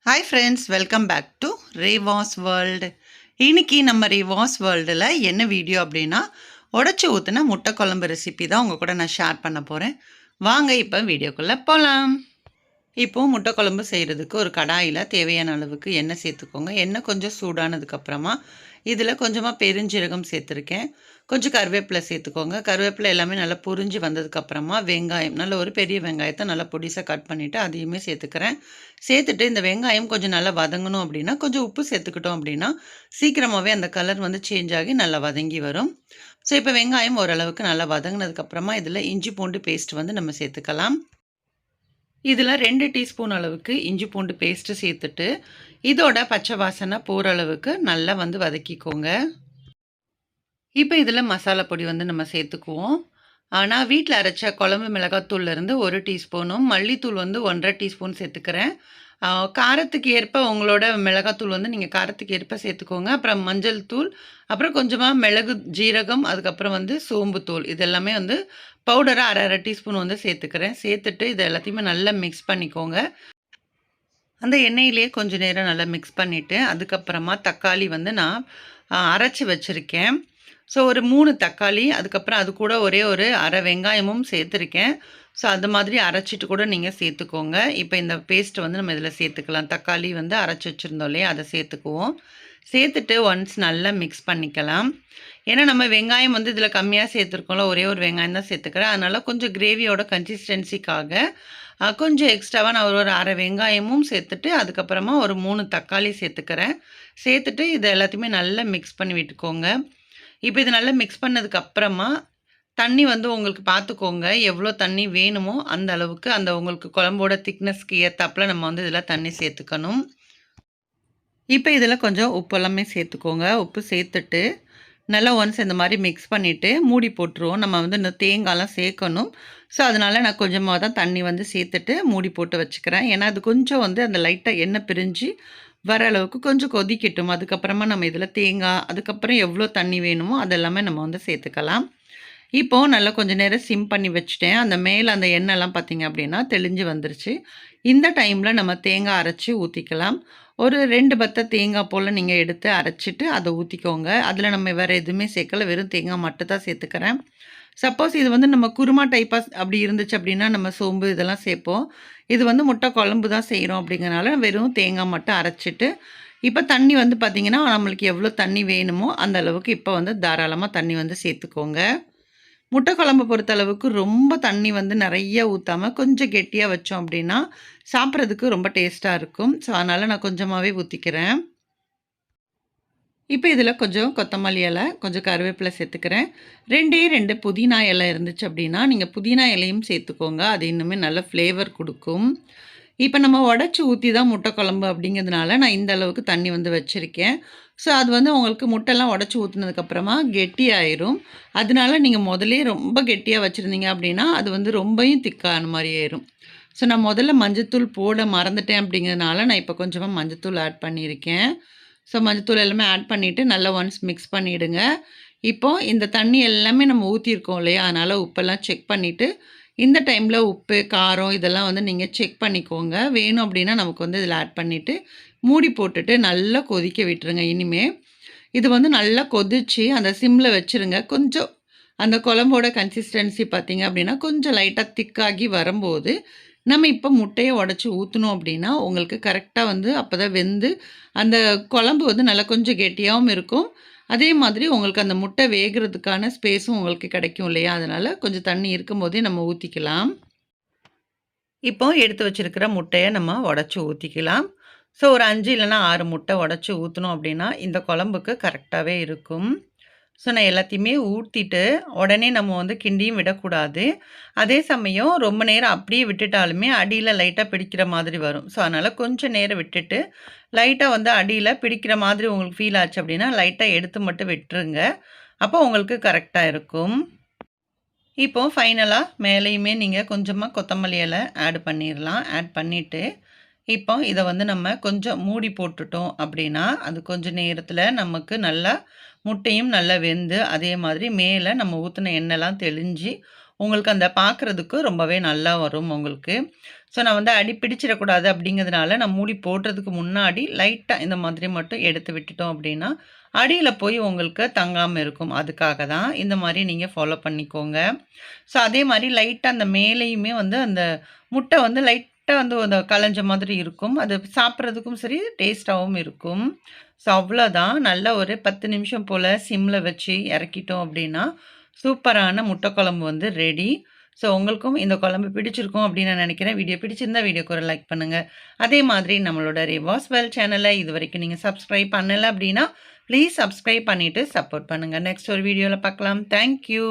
Hi friends, welcome back to Reva's world. இன்னைக்கு நம்ம ரேவாஸ் வேர்ல்டில் என்ன வீடியோ அப்படின்னா, உடச்சி ஊற்றின முட்டை குழம்பு ரெசிபி தான் உங்கள் கூட நான் ஷேர் பண்ண போகிறேன். வாங்க இப்போ வீடியோக்குள்ளே போகலாம். இப்போது முட்டை குழம்பு செய்கிறதுக்கு ஒரு கடாயில் தேவையான அளவுக்கு எண்ணெய் சேர்த்துக்கோங்க. எண்ணெய் கொஞ்சம் சூடானதுக்கப்புறமா இதில் கொஞ்சமாக பெருஞ்சீரகம் சேர்த்துருக்கேன். கொஞ்சம் கருவேப்பிலை சேர்த்துக்கோங்க. கருவேப்பிலை எல்லாமே நல்லா புரிஞ்சு வந்ததுக்கப்புறமா வெங்காயம், நல்ல ஒரு பெரிய வெங்காயத்தை நல்லா பொடிசாக கட் பண்ணிவிட்டு அதையுமே சேர்த்துக்கிறேன். சேர்த்துட்டு இந்த வெங்காயம் கொஞ்சம் நல்லா வதங்கணும் அப்படின்னா கொஞ்சம் உப்பு சேர்த்துக்கிட்டோம் அப்படின்னா சீக்கிரமாகவே அந்த கலர் வந்து சேஞ்ச் ஆகி நல்லா வதங்கி வரும். ஸோ இப்போ வெங்காயம் ஓரளவுக்கு நல்லா வதங்கினதுக்கப்புறமா இதில் இஞ்சி பூண்டு பேஸ்ட் வந்து நம்ம சேர்த்துக்கலாம். இதில் 2 டீஸ்பூன் அளவுக்கு இஞ்சி பூண்டு பேஸ்ட்டு சேர்த்துட்டு இதோட பச்சை வாசனை போகிற அளவுக்கு நல்லா வந்து வதக்கிக்கோங்க. இப்போ இதில் மசாலா பொடி வந்து நம்ம சேர்த்துக்குவோம். நான் வீட்டில் அரைச்ச குழம்பு மிளகாத்தூள்லேருந்து 1 டீஸ்பூனும் மல்லித்தூள் வந்து 1½ டீஸ்பூன் சேர்த்துக்கிறேன். காரத்துக்கு ஏற்ப உங்களோட மிளகாத்தூள் வந்து நீங்கள் காரத்துக்கு ஏற்ப சேர்த்துக்கோங்க. அப்புறம் மஞ்சள் தூள், அப்புறம் கொஞ்சமாக மிளகு, ஜீரகம், அதுக்கப்புறம் வந்து சோம்புத்தூள் இது எல்லாமே வந்து பவுடராக அரை டீஸ்பூன் வந்து சேர்த்துக்கிறேன். சேர்த்துட்டு இது எல்லாத்தையுமே நல்லா மிக்ஸ் பண்ணிக்கோங்க. அந்த எண்ணெயிலேயே கொஞ்சம் நேரம் நல்லா மிக்ஸ் பண்ணிவிட்டு அதுக்கப்புறமா தக்காளி வந்து நான் அரைச்சி வச்சுருக்கேன். ஸோ ஒரு 3 தக்காளி, அதுக்கப்புறம் அது கூட ஒரே ஒரு அரை வெங்காயமும் சேர்த்துருக்கேன். ஸோ அது மாதிரி அரைச்சிட்டு கூட நீங்கள் சேர்த்துக்கோங்க. இப்போ இந்த பேஸ்ட்டை வந்து நம்ம இதில் சேர்த்துக்கலாம். தக்காளி வந்து அரைச்சி வச்சுருந்தோம் இல்லையா, அதை சேர்த்துக்குவோம். சேர்த்துட்டு ஒன்ஸ் நல்லா மிக்ஸ் பண்ணிக்கலாம். ஏன்னா நம்ம வெங்காயம் வந்து இதில் கம்மியாக சேர்த்துருக்கோம்ல, ஒரே ஒரு வெங்காயம் தான் சேர்த்துக்கிறேன். அதனால் கொஞ்சம் கிரேவியோட கன்சிஸ்டன்சிக்காக கொஞ்சம் எக்ஸ்ட்ராவாக நான் ஒரு அரை வெங்காயமும் சேர்த்துட்டு அதுக்கப்புறமா ஒரு 3 தக்காளி சேர்த்துக்கிறேன். சேர்த்துட்டு இது எல்லாத்தையுமே நல்லா மிக்ஸ் பண்ணி விட்டுக்கோங்க. இப்போ இது நல்லா மிக்ஸ் பண்ணதுக்கப்புறமா தண்ணி வந்து உங்களுக்கு பார்த்துக்கோங்க. எவ்வளோ தண்ணி வேணுமோ அந்த அளவுக்கு அந்த உங்களுக்கு குழம்போட திக்னஸ்க்கு ஏற்றாப்புல நம்ம வந்து இதில் தண்ணி சேர்த்துக்கணும். இப்போ இதில் கொஞ்சம் உப்பு எல்லாமே சேர்த்துக்கோங்க. உப்பு சேர்த்துட்டு நல்லா ஒன்ஸ் இந்த மாதிரி மிக்ஸ் பண்ணிவிட்டு மூடி போட்டுருவோம். நம்ம வந்து இந்த தேங்காய்லாம் சேர்க்கணும். ஸோ அதனால் நான் கொஞ்சமாக தான் தண்ணி வந்து சேர்த்துட்டு மூடி போட்டு வச்சுக்கிறேன். ஏன்னா அது கொஞ்சம் வந்து அந்த லைட்டாக எண்ணெய் பிரிஞ்சு வர அளவுக்கு கொஞ்சம் கொதிக்கட்டும். அதுக்கப்புறமா நம்ம இதில் தேங்காய், அதுக்கப்புறம் எவ்வளோ தண்ணி வேணுமோ அதெல்லாமே நம்ம வந்து சேர்த்துக்கலாம். இப்போது நல்லா கொஞ்சம் நேரம் சிம் பண்ணி வச்சுட்டேன். அந்த மேலே அந்த எண்ணெய்லாம் பார்த்திங்க அப்படின்னா தெளிஞ்சு வந்துருச்சு. இந்த டைமில் நம்ம தேங்காய் அரைச்சி ஊற்றிக்கலாம். ஒரு 2 பத்தை தேங்காய் போல் நீங்கள் எடுத்து அரைச்சிட்டு அதை ஊற்றிக்கோங்க. அதில் நம்ம வேறு எதுவுமே சேர்க்கல, வெறும் தேங்காய் மட்டும் தான் சேர்த்துக்கிறேன். சப்போஸ் இது வந்து நம்ம குருமா டைப்பாக அப்படி இருந்துச்சு அப்படின்னா நம்ம சோம்பு இதெல்லாம் சேர்ப்போம். இது வந்து முட்டை குழம்பு தான் செய்கிறோம் அப்படிங்கிறனால வெறும் தேங்காய் மட்டும் அரைச்சிட்டு இப்போ தண்ணி வந்து பார்த்திங்கன்னா நம்மளுக்கு எவ்வளோ தண்ணி வேணுமோ அந்த அளவுக்கு இப்போ வந்து தாராளமாக தண்ணி வந்து சேர்த்துக்கோங்க. முட்டை குழம்பு பொறுத்தளவுக்கு ரொம்ப தண்ணி வந்து நிறைய ஊற்றாமல் கொஞ்சம் கெட்டியாக வச்சோம் அப்படின்னா சாப்பிட்றதுக்கு ரொம்ப டேஸ்ட்டாக இருக்கும். ஸோ அதனால் நான் கொஞ்சமாகவே ஊற்றிக்கிறேன். இப்போ இதில் கொஞ்சம் கொத்தமல்லி இலை, கொஞ்சம் கருவேப்பிலை சேர்த்துக்கிறேன். 2 புதினா இலை இருந்துச்சு அப்படின்னா நீங்கள் புதினா இலையும் சேர்த்துக்கோங்க. அது இன்னுமே நல்ல ஃப்ளேவர் கொடுக்கும். இப்போ நம்ம உடச்சி ஊற்றி தான் முட்டை குழம்பு அப்படிங்கிறதுனால நான் இந்த அளவுக்கு தண்ணி வந்து வச்சுருக்கேன். ஸோ அது வந்து உங்களுக்கு முட்டைலாம் உடச்சி ஊற்றுனதுக்கப்புறமா கெட்டியாயிரும். அதனால நீங்கள் முதலே ரொம்ப கெட்டியாக வச்சுருந்தீங்க அப்படின்னா அது வந்து ரொம்பவும் திக்கான மாதிரி ஆயிரும். ஸோ நான் முதல்ல மஞ்சத்தூள் போட மறந்துட்டேன் அப்படிங்கிறதுனால நான் இப்போ கொஞ்சமாக மஞ்சத்தூள் ஆட் பண்ணியிருக்கேன். ஸோ மஞ்சத்தூள் எல்லாமே ஆட் பண்ணிவிட்டு நல்லா ஒன்ஸ் மிக்ஸ் பண்ணிவிடுங்க. இப்போது இந்த தண்ணி எல்லாமே நம்ம ஊற்றிருக்கோம் இல்லையா, அதனால் உப்பெல்லாம் செக் பண்ணிவிட்டு இந்த டைமில் உப்பு, காரம் இதெல்லாம் வந்து நீங்கள் செக் பண்ணிக்கோங்க. வேணும் அப்படின்னா நமக்கு வந்து இதில் ஆட் பண்ணிவிட்டு மூடி போட்டுட்டு நல்லா கொதிக்க விட்டுருங்க. இனிமேல் இது வந்து நல்லா கொதித்து அந்த சிம்மில் வச்சுருங்க. கொஞ்சம் அந்த குழம்போட கன்சிஸ்டன்சி பார்த்திங்க அப்படின்னா கொஞ்சம் லைட்டாக திக்காகி வரும்போது நம்ம இப்போ முட்டையை உடச்சி ஊற்றணும் அப்படின்னா உங்களுக்கு கரெக்டாக வந்து அப்போ தான் வெந்து அந்த குழம்பு வந்து நல்லா கொஞ்சம் கெட்டியாகவும் இருக்கும். அதே மாதிரி உங்களுக்கு அந்த முட்டை வேகிறதுக்கான ஸ்பேஸும் உங்களுக்கு கிடைக்கும் இல்லையா, அதனால் கொஞ்சம் தண்ணி இருக்கும்போதே நம்ம ஊற்றிக்கலாம். இப்போ எடுத்து வச்சுருக்கிற முட்டையை நம்ம உடச்சி ஊற்றிக்கலாம். ஸோ ஒரு 5 இல்லைனா 6 முட்டை உடச்சி ஊற்றணும் அப்படின்னா இந்த குழம்புக்கு கரெக்டாகவே இருக்கும். ஸோ நான் எல்லாத்தையுமே ஊற்றிட்டு உடனே நம்ம வந்து கிண்டியும் விடக்கூடாது. அதே சமயம் ரொம்ப நேரம் அப்படியே விட்டுட்டாலுமே அடியில் லைட்டாக பிடிக்கிற மாதிரி வரும். ஸோ அதனால் கொஞ்சம் நேரம் விட்டுட்டு லைட்டாக வந்து அடியில் பிடிக்கிற மாதிரி உங்களுக்கு ஃபீல் ஆச்சு அப்படின்னா லைட்டாக எடுத்து மட்டும் விட்டுருங்க. அப்போ உங்களுக்கு கரெக்டாக இருக்கும். இப்போது ஃபைனலாக மேலேயுமே நீங்கள் கொஞ்சமாக கொத்தமல்லி இலை ஆட் பண்ணிடலாம். ஆட் பண்ணிவிட்டு இப்போ இதை வந்து நம்ம கொஞ்சம் மூடி போட்டுட்டோம் அப்படின்னா அது கொஞ்சம் நேரத்தில் நமக்கு நல்லா முட்டையும் நல்லா வெந்து அதே மாதிரி மேலே நம்ம ஊற்றின எண்ணெய்லாம் தெளிஞ்சு உங்களுக்கு அந்த பார்க்குறதுக்கு ரொம்பவே நல்லா வரும் உங்களுக்கு. ஸோ நான் வந்து அடி பிடிச்சிடக்கூடாது அப்படிங்கிறதுனால நான் மூடி போடுறதுக்கு முன்னாடி லைட்டா இந்த மாதிரி மட்டும் எடுத்து விட்டுட்டோம் அப்படின்னா, அடியில போய் உங்களுக்கு தங்காம இருக்கும். அதுக்காக தான் இந்த மாரி நீங்க ஃபாலோ பண்ணிக்கோங்க. ஸோ அதே மாரி லைட்டா அந்த மேலேயுமே வந்து அந்த முட்டை வந்து லைட்டா வந்து அந்த கலஞ்ச மாதிரி இருக்கும். அது சாப்பிடுறதுக்கும் சரி, டேஸ்ட்டாவும் இருக்கும். ஸோ அவ்வளோதான். நல்லா ஒரு 10 நிமிஷம் போல சிம்ல வச்சு இறக்கிட்டோம் அப்படின்னா, சூப்பரான முட்டை குழம்பு வந்து ரெடி. ஸோ உங்களுக்கும் இந்த குழம்பு பிடிச்சிருக்கும் அப்படின்னு நான் நினைக்கிறேன். வீடியோ பிடிச்சிருந்தா வீடியோக்கு ஒரு லைக் பண்ணுங்க. அதே மாதிரி நம்மளோட ரிவாஸ் வெல் சேனல இதுவரைக்கும் நீங்க சப்ஸ்கிரைப் பண்ணல அப்படின்னா, ப்ளீஸ் சப்ஸ்கிரைப் பண்ணிட்டு சப்போர்ட் பண்ணுங்க. நெக்ஸ்ட் ஒரு வீடியோல பார்க்கலாம். Thank you.